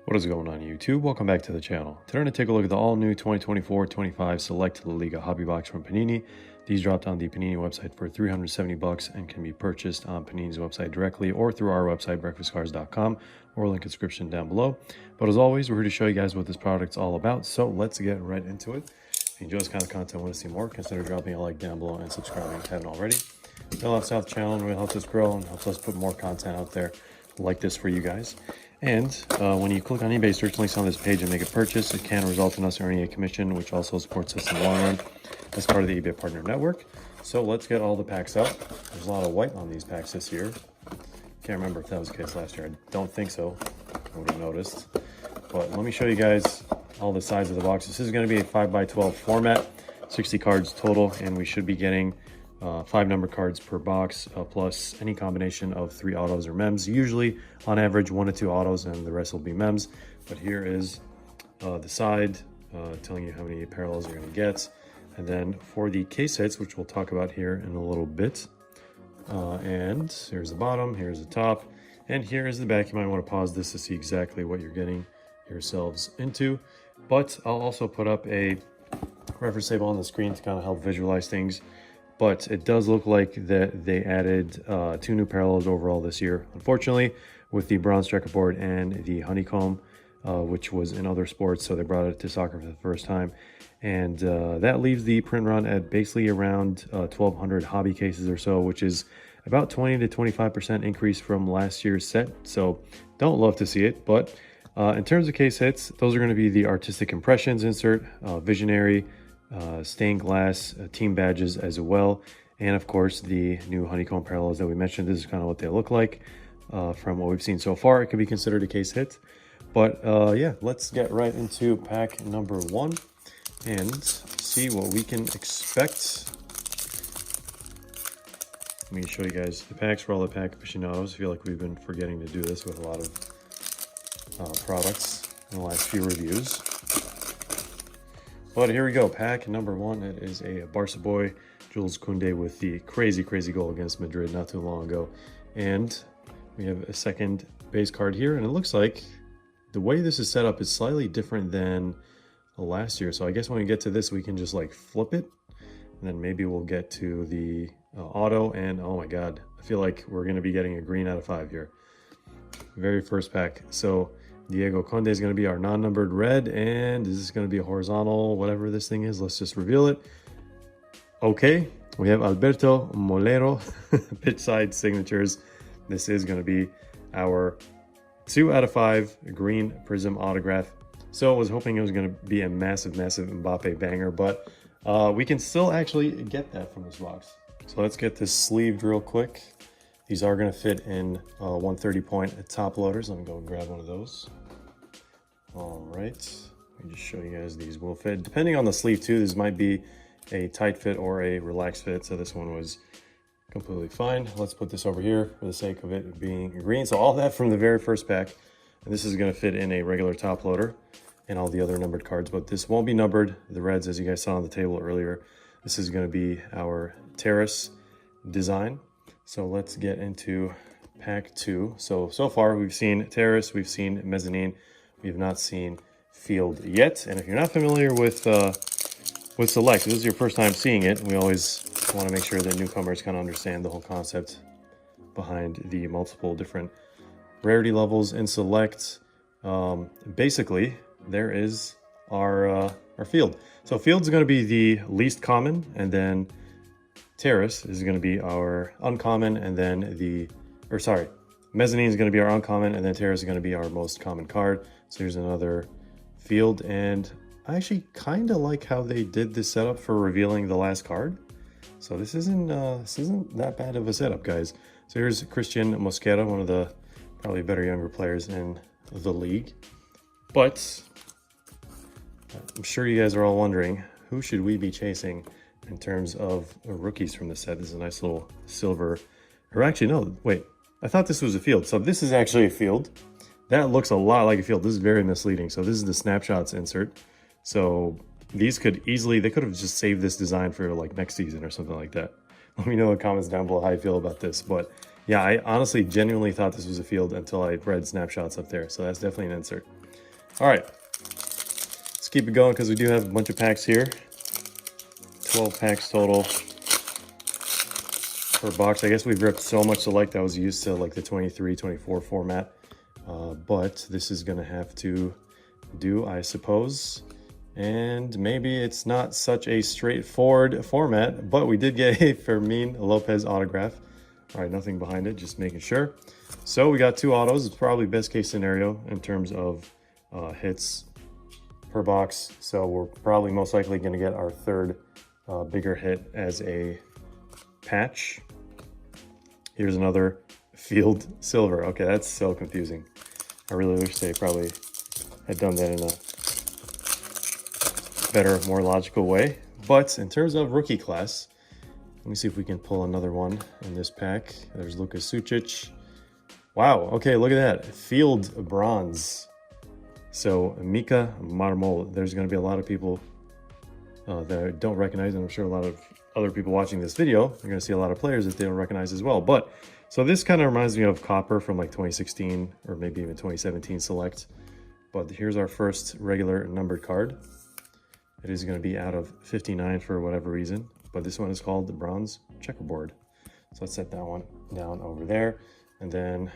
What is going on YouTube? Welcome back to the channel. Today we're going to take a look at the all-new 2024-25 Select La Liga Hobby Box from Panini. These dropped on the Panini website for $370 and can be purchased on Panini's website directly or through our website, breakfastcards.com, or link in the description down below. But as always, we're here to show you guys what this product's all about, so let's get right into it. If you enjoy this kind of content and want to see more, consider dropping a like down below and subscribing if you haven't already. It helps out the channel and really helps us grow and helps us put more content out there like this for you guys. And when you click on eBay search links on this page and make a purchase, it can result in us earning a commission, which also supports us in the long run as part of the eBay Partner Network. So let's get all the packs out. There's a lot of white on these packs this year. Can't remember if that was the case last year. I don't think so. I would have noticed. But let me show you guys all the sides of the box. This is going to be a 5x12 format, 60 cards total, and we should be getting 5 number cards per box, plus any combination of 3 autos or mems. Usually, on average, 1 to 2 autos, and the rest will be mems. But here is the side telling you how many parallels you're going to get. And then for the case hits, which we'll talk about here in a little bit. And here's the bottom, here's the top, and here is the back. You might want to pause this to see exactly what you're getting yourselves into. But I'll also put up a reference table on the screen to kind of help visualize things. But it does look like that they added 2 new parallels overall this year. Unfortunately, with the bronze checkerboard and the honeycomb, which was in other sports, so they brought it to soccer for the first time. And that leaves the print run at basically around 1,200 hobby cases or so, which is about 20 to 25% increase from last year's set. So don't love to see it. But in terms of case hits, those are going to be the Artistic Impressions insert, Visionary, stained glass, team badges as well, and of course the new honeycomb parallels that we mentioned. This is kind of what they look like from what we've seen so far. It could be considered a case hit. But yeah, let's get right into pack number 1 and see what we can expect. Let me show you guys the packs for all the pack aficionados. I feel like we've been forgetting to do this with a lot of products in the last few reviews. But here we go, pack number 1. It is a Barca boy, Jules Koundé, with the crazy goal against Madrid not too long ago. And we have a second base card here, and it looks like the way this is set up is slightly different than last year. So I guess when we get to this, we can just like flip it, and then maybe we'll get to the auto, and oh my god, I feel like we're going to be getting a green out of 5 here. Very first pack. So Diego Conde is going to be our non-numbered red, and is this going to be a horizontal, whatever this thing is? Let's just reveal it. Okay, we have Alberto Molero, pitch side signatures. This is going to be our 2 out of 5 green Prizm autograph. So I was hoping it was going to be a massive Mbappe banger, but we can still actually get that from this box. So let's get this sleeved real quick. These are going to fit in 130-point top loaders. Let me go grab one of those. All right, let me just show you guys. These will fit. Depending on the sleeve too, this might be a tight fit or a relaxed fit. So this one was completely fine. Let's put this over here for the sake of it being green. So all that from the very first pack. And this is going to fit in a regular top loader and all the other numbered cards, but this won't be numbered. The reds, as you guys saw on the table earlier, this is going to be our terrace design. So let's get into pack 2. So far we've seen terrace, we've seen mezzanine, we have not seen field yet. And if you're not familiar with Select, this is your first time seeing it, we always want to make sure that newcomers kind of understand the whole concept behind the multiple different rarity levels in Select. Basically, there is our field. So field's going to be the least common, and then terrace is going to be our uncommon, and then mezzanine is going to be our uncommon, and then terrace is going to be our most common card. So here's another field, and I actually kind of like how they did this setup for revealing the last card. So this isn't that bad of a setup, guys. So here's Christian Mosquera, one of the probably better younger players in the league. But I'm sure you guys are all wondering, who should we be chasing in terms of rookies from the set? This is a nice little silver, or actually no, wait, I thought this was a field. So this is actually a field. That looks a lot like a field. This is very misleading. So this is the snapshots insert. So these could easily, they could have just saved this design for like next season or something like that. Let me know in the comments down below how you feel about this. But yeah, I honestly genuinely thought this was a field until I read snapshots up there. So that's definitely an insert. All right, let's keep it going because we do have a bunch of packs here. 12 packs total per box. I guess we've ripped so much Select that was used to like the 23, 24 format. But this is gonna have to do, I suppose. And maybe it's not such a straightforward format, but we did get a Fermin Lopez autograph. All right, nothing behind it, just making sure. So we got 2 autos. It's probably best case scenario in terms of hits per box. So we're probably most likely gonna get our 3rd bigger hit as a patch. Here's another Field Silver. Okay, that's so confusing. I really wish they probably had done that in a better, more logical way. But in terms of rookie class, let me see if we can pull another one in this pack. There's Lukas Sucic. Wow, okay, look at that. Field Bronze. So Mika Marmol. There's going to be a lot of people that I don't recognize, and I'm sure a lot of other people watching this video are going to see a lot of players that they don't recognize as well. But so this kind of reminds me of Copper from like 2016 or maybe even 2017 Select. But here's our first regular numbered card. It is going to be out of 59 for whatever reason, but this one is called the Bronze Checkerboard. So let's set that one down over there. And then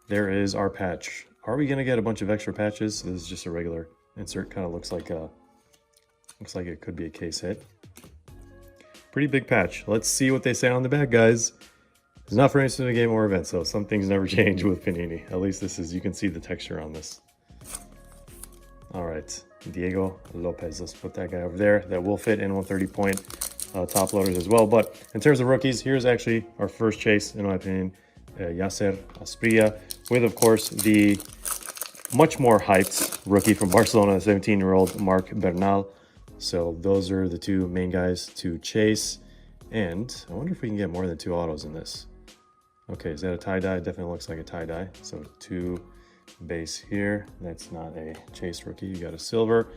there is our patch. Are we going to get a bunch of extra patches? This is just a regular insert. Kind of looks like it could be a case hit. Pretty big patch. Let's see what they say on the back, guys. It's not for instant game or event, so some things never change with Panini. At least this is, you can see the texture on this. All right, Diego Lopez. Let's put that guy over there. That will fit in 130-point top loaders as well. But in terms of rookies, here's actually our first chase, in my opinion. Yasser Asprilla, with, of course, the much more hyped rookie from Barcelona, 17-year-old Marc Bernal. So those are the 2 main guys to chase. And I wonder if we can get more than 2 autos in this. Okay, is that a tie-dye? It definitely looks like a tie-dye. So 2 base here. That's not a chase rookie. You got a silver.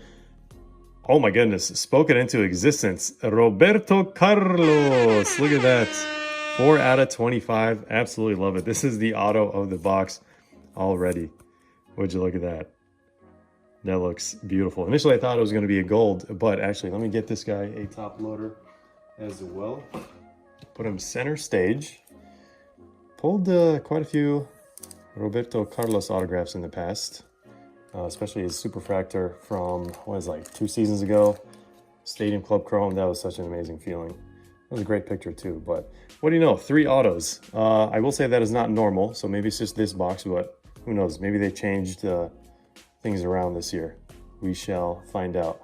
Oh my goodness, spoken into existence. Roberto Carlos. Look at that. 4 out of 25. Absolutely love it. This is the auto of the box already. Would you look at that? That looks beautiful. Initially, I thought it was going to be a gold, but actually, let me get this guy a top loader as well. Put him center stage. Pulled quite a few Roberto Carlos autographs in the past, especially his Superfractor from, what is it, like 2 seasons ago. Stadium Club Chrome. That was such an amazing feeling. That was a great picture too, but what do you know? 3 autos. I will say that is not normal, so maybe it's just this box, but who knows? Maybe they changed things around this year. We shall find out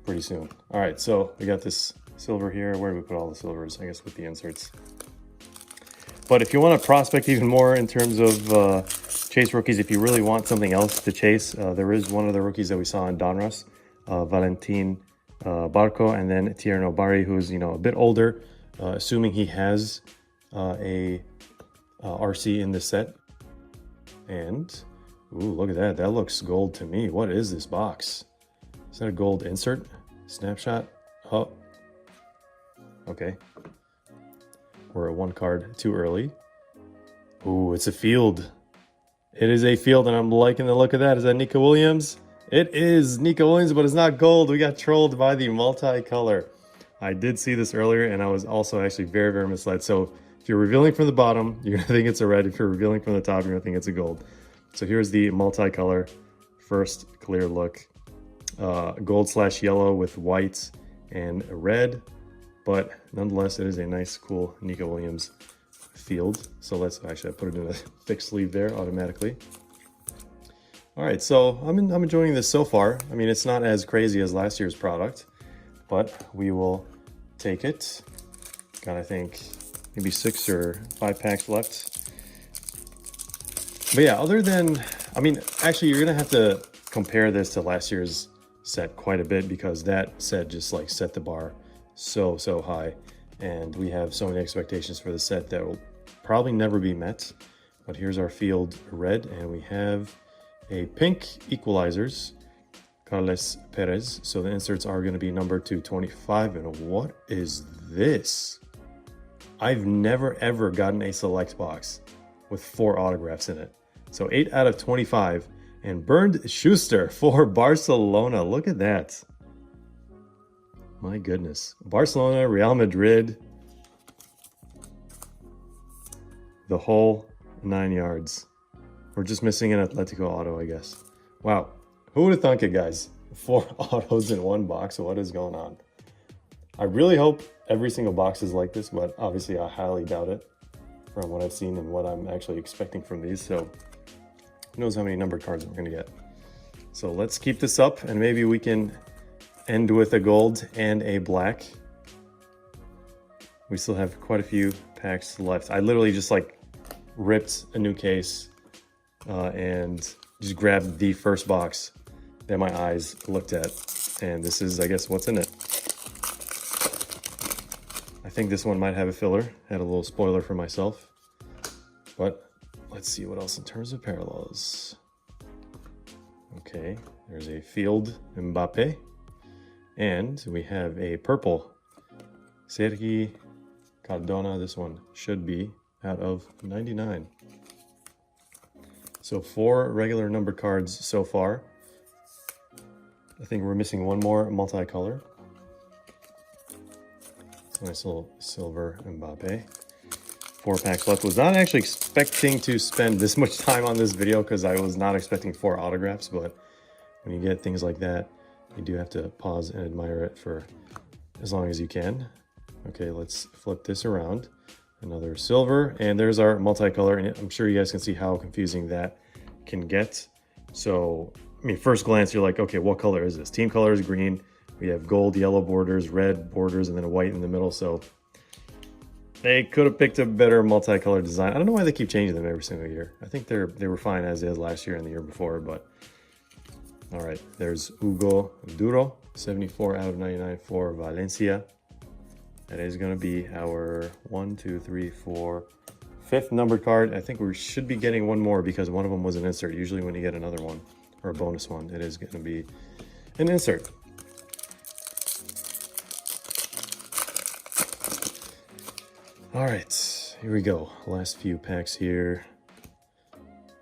pretty soon. All right, so we got this silver here. Where do we put all the silvers? I guess with the inserts. But if you want to prospect even more in terms of chase rookies, if you really want something else to chase, there is one of the rookies that we saw in Donruss, Valentin Barco, and then Tierno Bari, who's, you know, a bit older, assuming he has a RC in this set. And ooh, look at that. That looks gold to me. What is this box? Is that a gold insert? Snapshot? Oh, okay. We're at 1 card too early. Ooh, it's a field. It is a field, and I'm liking the look of that. Is that Nico Williams? It is Nico Williams, but it's not gold. We got trolled by the multicolor. I did see this earlier, and I was also actually very, very misled. So if you're revealing from the bottom, you're going to think it's a red. If you're revealing from the top, you're going to think it's a gold. So here's the multicolor first clear look. Gold/yellow with white and red. But nonetheless, it is a nice, cool Nico Williams field. So let's actually, I put it in a thick sleeve there automatically. All right, so I'm enjoying this so far. I mean, it's not as crazy as last year's product, but we will take it. Got, I think, maybe 6 or 5 packs left. But yeah, other than, I mean, actually, you're gonna have to compare this to last year's set quite a bit, because that set just like set the bar so high, and we have so many expectations for the set that will probably never be met. But here's our field red, and we have a pink equalizers, Carles Perez. So the inserts are going to be number 225. And what is this? I've never ever gotten a select box with 4 autographs in it. So 8 out of 25, And Bernd Schuster for Barcelona. Look at that. My goodness. Barcelona, Real Madrid. The whole 9 yards. We're just missing an Atletico auto, I guess. Wow. Who would have thunk it, guys? 4 autos in one box. What is going on? I really hope every single box is like this, but obviously I highly doubt it from what I've seen and what I'm actually expecting from these. So who knows how many numbered cards we're going to get. So let's keep this up, and maybe we can end with a gold and a black. We still have quite a few packs left. I literally just like ripped a new case and just grabbed the first box that my eyes looked at. And this is, I guess, what's in it. I think this one might have a filler. Had a little spoiler for myself. But let's see what else in terms of parallels. Okay, there's a field Mbappe. And we have a purple Sergi Cardona. This one should be out of 99. So 4 regular numbered cards so far. I think we're missing one more multicolor. Nice little silver Mbappe. 4 packs left. Was not actually expecting to spend this much time on this video because I was not expecting 4 autographs, but when you get things like that, you do have to pause and admire it for as long as you can. Okay, let's flip this around. Another silver, and there's our multicolor, and I'm sure you guys can see how confusing that can get. So, I mean, first glance, you're like, okay, what color is this? Team color is green. We have gold, yellow borders, red borders, and then a white in the middle. So they could have picked a better multicolored design. I don't know why they keep changing them every single year. I think they were fine as is last year and the year before, but all right. There's Hugo Duro, 74 out of 99 for Valencia. That is going to be our 1, 2, 3, 4, 5th numbered card. I think we should be getting one more because one of them was an insert. Usually when you get another one or a bonus one, it is going to be an insert. All right, here we go. Last few packs here.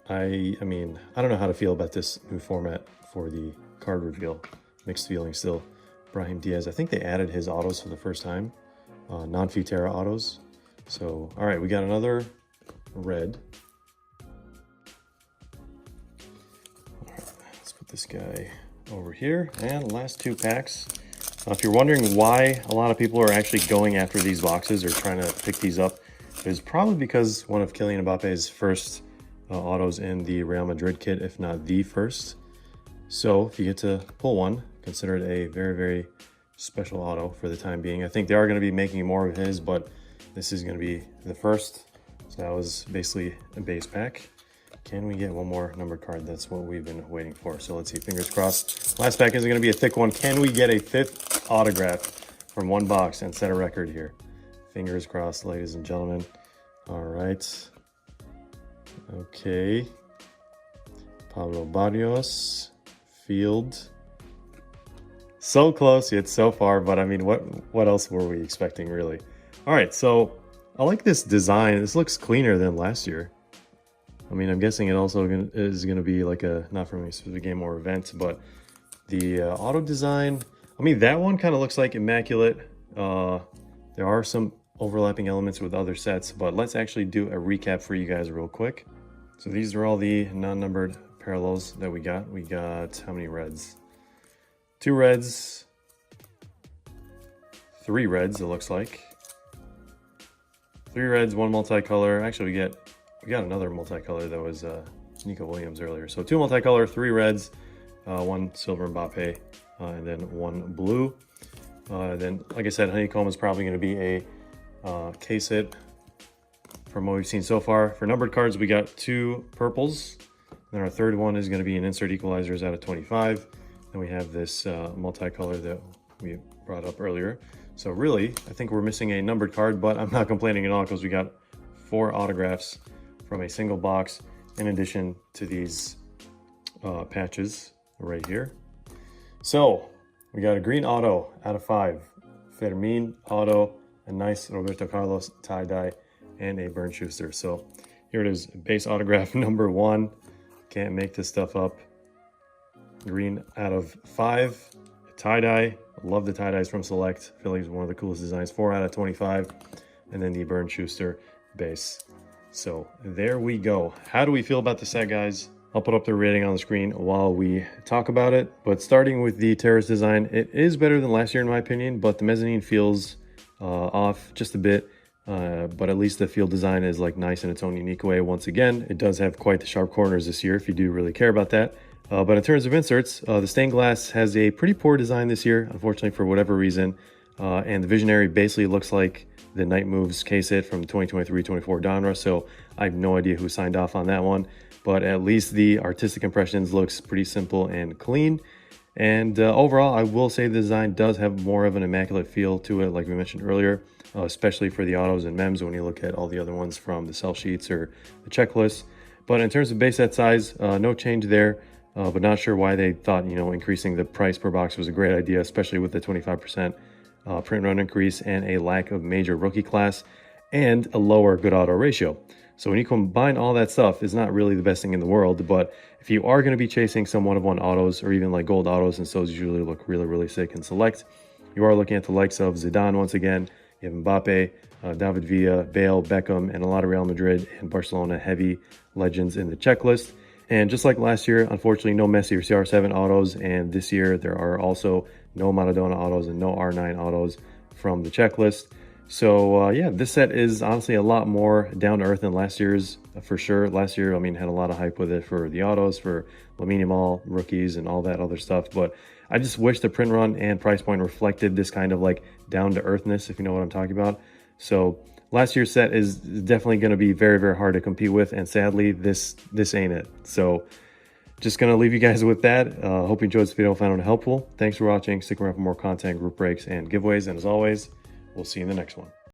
I mean, I don't know how to feel about this new format for the card reveal. Mixed feelings still. Brahim Diaz, I think they added his autos for the first time. Non-Futera autos. So, all right, we got another red. All right, let's put this guy over here. And last 2 packs. If you're wondering why a lot of people are actually going after these boxes or trying to pick these up, it's probably because one of Kylian Mbappe's first autos in the Real Madrid kit, if not the first. So if you get to pull one, consider it a very, very special auto for the time being. I think they are going to be making more of his, but this is going to be the first. So that was basically a base pack. Can we get one more numbered card? That's what we've been waiting for. So let's see, fingers crossed. Last pack is going to be a thick one. Can we get a 5th autograph from one box and set a record here? Fingers crossed, ladies and gentlemen. All right. Okay. Pablo Barrios. Field. So close yet so far, but I mean, what else were we expecting, really? All right, so I like this design. This looks cleaner than last year. I mean, I'm guessing it also is going to be like a, not from a specific game or event, but the auto design, I mean, that one kind of looks like Immaculate. There are some overlapping elements with other sets, but let's actually do a recap for you guys real quick. So these are all the non-numbered parallels that we got. We got how many reds? 2 reds, 3 reds, it looks like. 3 reds, 1 multicolor. Actually, we got another multicolor that was Nico Williams earlier. So 2 multicolor, 3 reds, 1 silver Mbappe, and then 1 blue. Then, like I said, Honeycomb is probably going to be a case hit from what we've seen so far. For numbered cards, we got 2 purples. Then our 3rd one is going to be an insert equalizers out of 25. Then we have this multicolor that we brought up earlier. So really, I think we're missing a numbered card, but I'm not complaining at all because we got 4 autographs from a single box in addition to these patches right here. So we got a green auto out of 5, Fermin auto, a nice Roberto Carlos tie-dye, and a Bernd Schuster. So here it is, base autograph number 1. Can't make this stuff up. Green out of 5. Tie-dye. Love the tie-dyes from Select. I feel like it's one of the coolest designs. 4 out of 25. And then the Burn Schuster base. So there we go. How do we feel about the set, guys? I'll put up the rating on the screen while we talk about it. But starting with the terrace design, it is better than last year in my opinion, but the mezzanine feels off just a bit. But at least the field design is like nice in its own unique way. Once again, it does have quite the sharp corners this year if you do really care about that. But in terms of inserts, the stained glass has a pretty poor design this year, unfortunately, for whatever reason. And the Visionary basically looks like the Night Moves case hit from 2023-24 Donruss, so I have no idea who signed off on that one. But at least the artistic impressions looks pretty simple and clean. And overall, I will say the design does have more of an immaculate feel to it, like we mentioned earlier, especially for the autos and mems when you look at all the other ones from the sell sheets or the checklist. But in terms of base set size, no change there. But not sure why they thought, increasing the price per box was a great idea, especially with the 25% print run increase and a lack of major rookie class and a lower good auto ratio. So when you combine all that stuff, it's not really the best thing in the world. But if you are going to be chasing some one-of-one autos or even like gold autos, since those usually look really, really sick and Select, you are looking at the likes of Zidane once again. You have Mbappe, David Villa, Bale, Beckham, and a lot of Real Madrid and Barcelona heavy legends in the checklist. And just like last year, unfortunately, no Messi or CR7 autos. And this year, there are also no Maradona autos and no R9 autos from the checklist. So, yeah, this set is honestly a lot more down to earth than last year's, for sure. Last year, I mean, had a lot of hype with it for the autos, for Lamine Yamal, rookies, and all that other stuff. But I just wish the print run and price point reflected this kind of like down to earthness, if you know what I'm talking about. So last year's set is definitely going to be very, very hard to compete with. And sadly, this ain't it. So just going to leave you guys with that. Hope you enjoyed this video, found it helpful. Thanks for watching. Stick around for more content, group breaks, and giveaways. And as always, we'll see you in the next one.